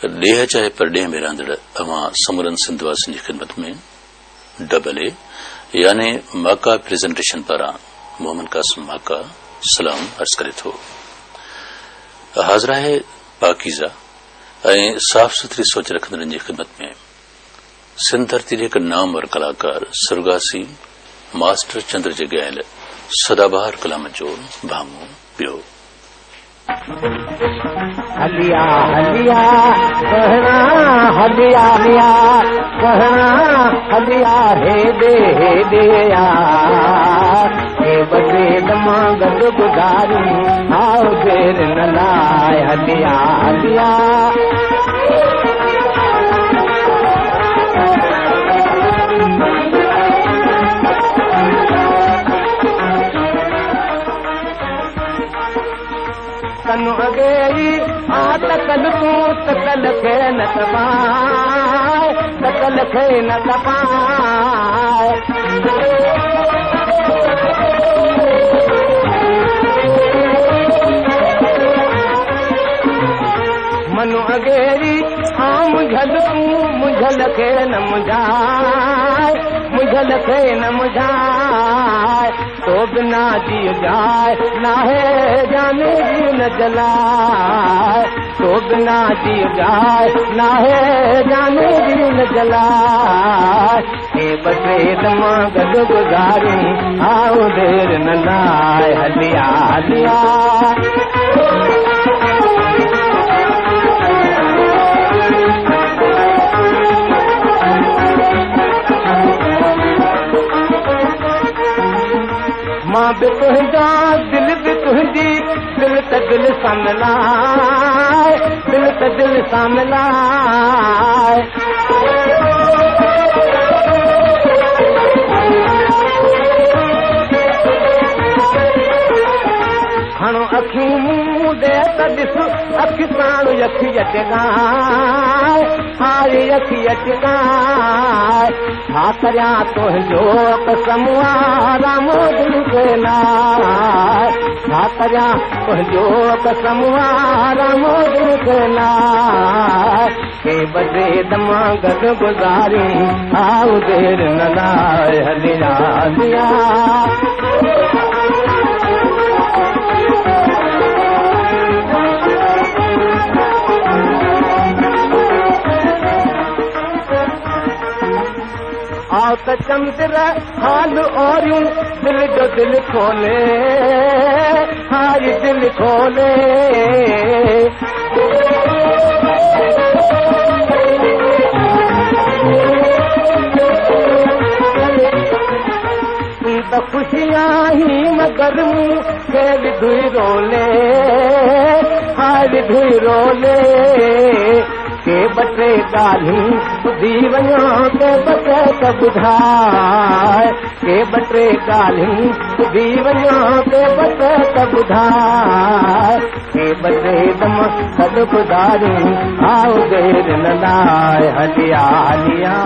डेह चाहे परडेह में रांदड़ अवां समरन सिंधवासन की खिदमत में AA यानी माका प्रेजेंटेशन पारा मोहम्मद कासिम माका सलाम अर्ज करे थो। हाज़रा है पाकीज़ा ऐं साफ़ सुथरी सोच रखंदड़नि जी खिदमत में सिंध धरती जे हिक नामवर कलाकार सुरगासी मास्टर चंद्र जे ॻायल सदाबहार कलाम जो भाङो पियो। हलिया हलिया कहना हलिया हलिया कहना हलिया हे दे यार हे बदे दमा गद गुजारी आओ देर न लाए हलिया हलिया तनु अगेरी आ तकल तू तकल खे न तपाए तकल खे न तपाए मनु अगेरी आ मुझल तू मुझल खे न मुझाए मुझल खे न मुझाए तो बिना जी जाए ना है जाने जी न जलाए तो बिना जी जाए ना है जाने जी न जलाए के बसे दमा गद गुजारी आओ देर न लाए हलिया हलिया मां भी तुझा दिल भी तुझी दिल त दिल सां मिलाए दिल त दिल सां मिलाए हणो अखियूं मुंहुं दे त ॾिस अखि साण अखी अटकाए हारी अखी अटकाए छा करियां तुंहिंजो कसम राम दिल खे नाए छा करियां तुंहिंजो कसम राम दिल खे नाए के बजे दमा गद गुज़ारी आओ देर न लाए हलिया हलिया आओ त चंद्र हाल औरियूं दिल जो दिल खोले हारी दिल खोले त खुशियां ही मगर के विधुई रोले हारी धुई रोले के बटे ॻाल्हियूं ॿुधी वञो के बटे त ॿुधाए के बटे ॻाल्हियूं ॿुधी वञो के बटे त ॿुधाए के बटे दम गद गुज़ारी आओ देर न लाए हलिया हलिया